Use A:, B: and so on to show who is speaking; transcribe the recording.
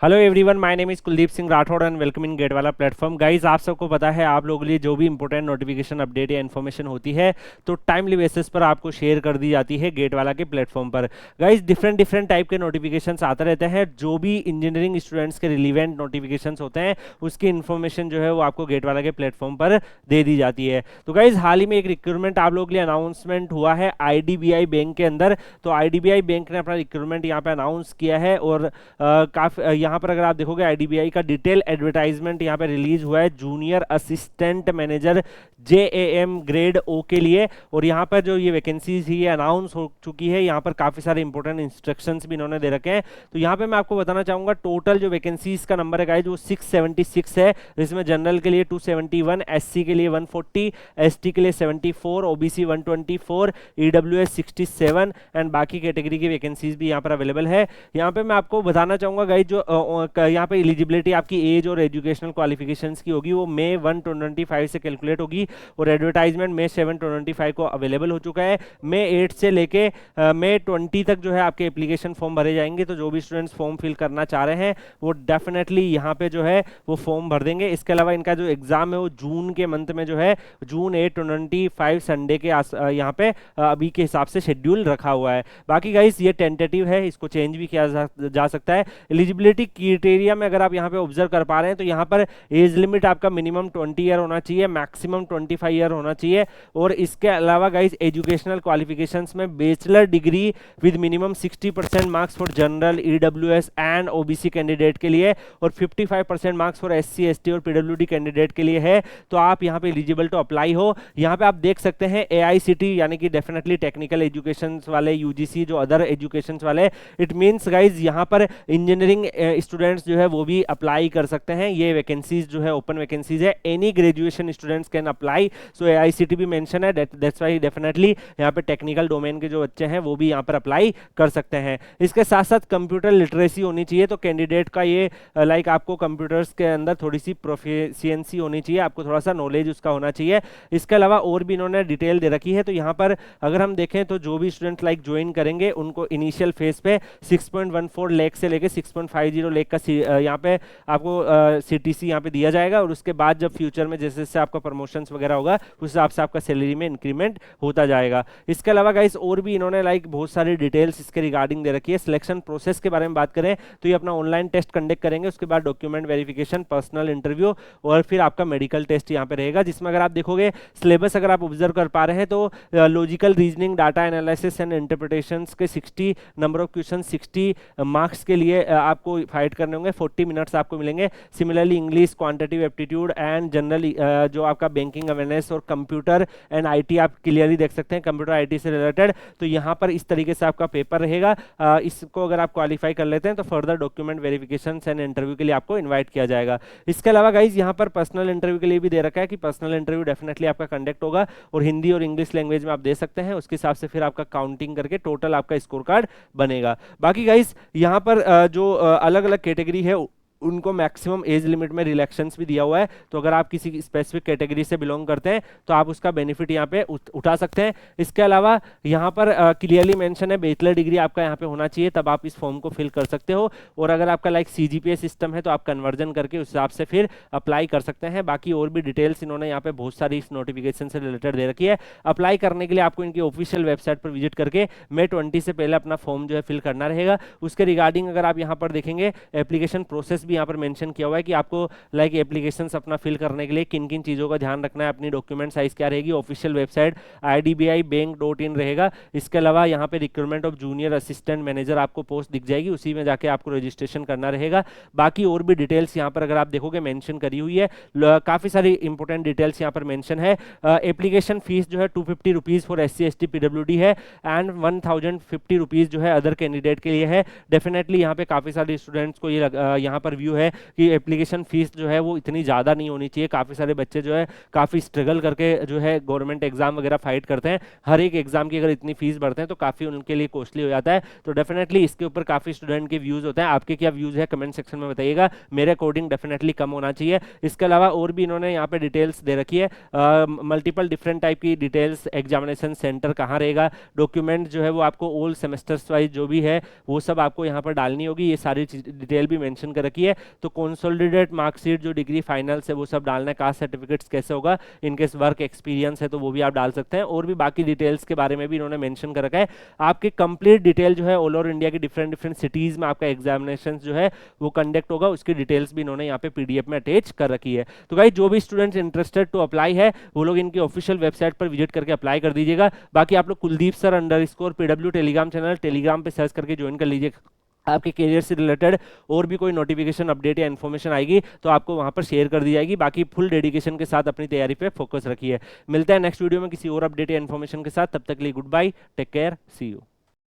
A: Hello everyone, my name is Kuldeep Singh Rathore and welcome in GATE वाला platform. Guys, आप सबको पता है आप लोगों के लिए जो भी इंपॉर्टेंट नोटिफिकेशन अपडेट या इन्फॉर्मेशन होती है तो टाइमली बेसिस पर आपको शेयर कर दी जाती है गेट वाला के प्लेटफॉर्म पर। गाइज, डिफरेंट डिफरेंट टाइप के नोटिफिकेशंस आते रहते हैं। जो भी इंजीनियरिंग स्टूडेंट्स के रिलीवेंट नोटिफिकेशंस होते हैं उसकी इन्फॉर्मेशन जो है वो आपको गेट वाला के प्लेटफॉर्म पर दे दी जाती है। तो गाइज, हाल ही में एक रिक्रूटमेंट आप लोगों के लिए अनाउंसमेंट हुआ है आईडीबीआई बैंक के अंदर। तो आईडीबीआई बैंक ने अपना रिक्रूटमेंट यहाँ पे अनाउंस किया है और काफी यहाँ पर अगर आप देखोगे आईडीबीआई का डिटेल एडवर्टाइजमेंट यहाँ पे रिलीज हुआ है junior assistant manager JAM grade O के लिए। और यहाँ पर जो ये वैकेंसीज ये अनाउंस हो चुकी है, यहाँ पर काफी सारे इंपॉर्टेंट इंस्ट्रक्शंस भी इन्होंने दे रखे हैं। तो यहाँ पे मैं आपको बताना चाहूंगा टोटल जो वैकेंसीज का नंबर है गाइज वो 676 है, जिसमें जनरल के लिए 271, एससी के लिए 140, एसटी के लिए 74, ओबीसी 124, ईडब्ल्यूएस 67 एंड बाकी कैटेगरी की वैकेंसीज भी यहाँ पर अवेलेबल है। यहाँ पे मैं आपको बताना चाहूंगा गाइज जो यहाँ पे एलिजिबिलिटी आपकी एज और एजुकेशनल क्वालिफिकेशंस की होगी वो मई 1 2025 से कैलकुलेट होगी और एडवर्टाइजमेंट मई 7 2025 को अवेलेबल हो चुका है। मई 8 से लेके मई 20 तक जो है आपके एप्लीकेशन फॉर्म भरे जाएंगे। तो जो भी स्टूडेंट्स फॉर्म फिल करना चाह रहे हैं वो डेफिनेटली यहाँ पे जो है वो फॉर्म भर देंगे। इसके अलावा इनका जो एग्जाम है वो जून के मंथ में जो है जून 8 2025 संडे के यहाँ पे अभी के हिसाब से शेड्यूल रखा हुआ है। बाकी गाइस ये टेंटेटिव है, इसको चेंज भी किया जा सकता है। एलिजिबिलिटी क्राइटेरिया में अगर आप यहाँ पे ऑब्जर्व कर पा रहे हैं तो यहाँ पर एज लिमिट आपका मिनिमम 20 ईयर होना चाहिए, मैक्सिमम 25 ईयर होना चाहिए। और इसके अलावा गाइस एजुकेशनल क्वालिफिकेशंस में bachelor degree with minimum 60% marks for general EWS and OBC candidate के लिए और 55% मार्क्स फॉर एससी एसटी और पीडब्ल्यूडी कैंडिडेट के लिए है। तो आप यहाँ पे एलिजिबल टू अप्लाई हो। यहाँ पे आप देख सकते हैं एआईसीटी यानी कि डेफिनेटली टेक्निकल एजुकेशन वाले, यूजीसी जो अदर एजुकेशन वाले, इट मीन्स गाइज यहाँ पर इंजीनियरिंग स्टूडेंट्स जो है वो भी अप्लाई कर सकते हैं। ये वैकेंसीज जो है ओपन वैकेंसीज है, any graduation students can apply. So AICT भी मेंशन है, दैट्स व्हाई डेफिनेटली यहाँ पे टेक्निकल डोमेन के जो बच्चे हैं वो भी यहाँ पर अप्लाई कर सकते हैं। इसके साथ साथ कंप्यूटर लिटरेसी होनी चाहिए। तो कैंडिडेट का ये लाइक आपको कंप्यूटर्स के अंदर थोड़ी सी प्रोफिशिएंसी होनी चाहिए, आपको थोड़ा सा नॉलेज उसका होना चाहिए। इसके अलावा और भी इन्होंने डिटेल दे रखी है। तो यहाँ पर अगर हम देखें तो जो भी स्टूडेंट लाइक ज्वाइन करेंगे उनको इनिशियल फेज पे 6.14 लाख से लेके 6.50 लाख का यहाँ पे आपको सीटीसी यहाँ पे दिया जाएगा। और उसके बाद जब फ्यूचर में जैसे जैसे आपका प्रमोशंस वगैरह होगा उस हिसाब से आपका सैलरी में इंक्रीमेंट होता जाएगा। इसके अलावा गाइस और भी इन्होंने लाइक बहुत सारी डिटेल्स इसके रिगार्डिंग दे रखी है। सिलेक्शन प्रोसेस के बारे में बात करें तो ये अपना ऑनलाइन टेस्ट कंडक्ट करेंगे, उसके बाद डॉक्यूमेंट वेरिफिकेशन, पर्सनल इंटरव्यू और फिर आपका मेडिकल टेस्ट यहाँ पे रहेगा। जिसमें अगर आप देखोगे सिलेबस अगर आप ऑब्जर्व कर पा रहे हैं तो logical reasoning, data analysis and interpretation के 60 नंबर ऑफ क्वेश्चन 60 मार्क्स के लिए आपको फाइट करने होंगे, 40 मिनट्स आपको मिलेंगे। Similarly English, quantitative aptitude and general जो आपका बैंकिंग अवेयरनेस और कंप्यूटर एंड आईटी आप क्लियरली देख सकते हैं, कंप्यूटर आईटी से रिलेटेड। तो यहाँ पर इस तरीके से आपका पेपर रहेगा। इसको अगर आप क्वालिफाई कर लेते हैं तो further document verification and interview के लिए आपको इन्वाइट किया जाएगा। इसके अलावा गाइज यहाँ पर पर्सनल इंटरव्यू के लिए भी दे रखा है कि पर्सनल इंटरव्यू डेफिनेटली आपका कंडक्ट होगा और हिंदी और इंग्लिश लैंग्वेज में आप दे सकते हैं। उसके हिसाब से फिर आपका काउंटिंग करके टोटल आपका स्कोर कार्ड बनेगा। बाकी गाइज यहाँ पर जो अलग अलग कैटेगरी है उनको मैक्सिमम एज लिमिट में रिलैक्शंस भी दिया हुआ है। तो अगर आप किसी स्पेसिफिक कैटेगरी से बिलोंग करते हैं तो आप उसका बेनिफिट यहाँ पे उठा सकते हैं। इसके अलावा यहाँ पर क्लियरली मेंशन है बैचलर डिग्री आपका यहाँ पे होना चाहिए, तब आप इस फॉर्म को फिल कर सकते हो। और अगर आपका लाइक सीजीपीए सिस्टम है तो आप कन्वर्जन करके उस हिसाब से फिर अप्लाई कर सकते हैं। बाकी और भी डिटेल्स इन्होंने यहाँ पे बहुत सारी इस नोटिफिकेशन से रिलेटेड दे रखी है। अप्लाई करने के लिए आपको इनकी ऑफिशियल वेबसाइट पर विजिट करके मई 20 से पहले अपना फॉर्म जो है फिल करना रहेगा। उसके रिगार्डिंग अगर आप यहाँ पर देखेंगे एप्लीकेशन प्रोसेस भी यहाँ पर मेंशन किया हुआ है कि आपको लाइक एप्लीकेशंस अपना फिल करने के लिए किन किन चीज़ों का ध्यान रखना है, अपनी डॉक्यूमेंट साइज क्या रहेगी। ऑफिशियल वेबसाइट idbibank.in रहेगा। इसके अलावा यहाँ पे recruitment of junior assistant manager आपको पोस्ट दिख जाएगी, उसी में जाके आपको रजिस्ट्रेशन करना रहेगा। बाकी और भी डिटेल्स यहाँ पर अगर आप देखोगे मेंशन करी हुई है, काफ़ी सारी इंपॉर्टेंट डिटेल्स यहाँ पर मेंशन है। एप्लीकेशन फीस जो है 250 rupees for SC ST PWD है एंड 1050 रुपीज़ जो है अदर कैंडिडेट के लिए है। डेफिनेटली यहाँ पे काफ़ी सारे स्टूडेंट्स को ये यहाँ पर रिव्यू है कि एप्लीकेशन फीस जो है वो इतनी ज़्यादा नहीं होनी चाहिए। काफ़ी सारे बच्चे जो है काफ़ी स्ट्रगल करके जो है गवर्नमेंट एग्जाम वगैरह फाइट करते हैं, हर एक एग्जाम की अगर इतनी फीस भरते हैं तो काफ़ी उनके लिए कॉस्टली हो जाता है। तो डेफिनेटली इसके ऊपर काफ़ी स्टूडेंट के व्यूज़ होते हैं। आपके क्या व्यूज़ है कमेंट सेक्शन में बताइएगा। मेरे अकॉर्डिंग डेफिनेटली कम होना चाहिए। इसके अलावा और भी इन्होंने यहाँ पे डिटेल्स दे रखी है, मल्टीपल डिफरेंट टाइप की डिटेल्स, एग्जामिनेशन सेंटर कहाँ रहेगा, डॉक्यूमेंट जो है वो आपको ऑल सेमेस्टर्स वाइज जो भी है वो सब आपको यहाँ पर डालनी होगी। ये सारी डिटेल भी मेंशन कर रखी है। तो कंसोलिडेटेड मार्कशीट, जो डिग्री फाइनल्स है वो सब डालना है, कास्ट सर्टिफिकेट्स कैसे होगा, इनकेस वर्क एक्सपीरियंस है तो वो भी आप डाल सकते हैं। और भी बाकी डिटेल्स के बारे में भी इन्होंने मेंशन कर रखा है। आपकी कंप्लीट डिटेल जो है ऑल ओवर इंडिया की डिफरेंट डिफरेंट सिटीज में आपका एग्जामिनेशन जो है वो कंडक्ट होगा, उसकी डिटेल्स भी इन्होंने यहाँ पे पीडीएफ में अटैच कर रखी है। तो गाइस जो भी स्टूडेंट्स इंटरेस्टेड टू अप्लाई है वो लोग इनकी ऑफिशियल वेबसाइट पर विजिट करके अप्लाई कर दीजिएगा। बाकी आप लोग Kuldeep sir underscore PW Telegram channel Telegram पे सर्च करके ज्वाइन कर लीजिए। आपके करियर से रिलेटेड और भी कोई नोटिफिकेशन अपडेट या इन्फॉर्मेशन आएगी तो आपको वहां पर शेयर कर दी जाएगी। बाकी फुल डेडिकेशन के साथ अपनी तैयारी पे फोकस रखिए। मिलते हैं नेक्स्ट वीडियो में किसी और अपडेट या इन्फॉर्मेशन के साथ। तब तक के लिए goodbye, take care, see you.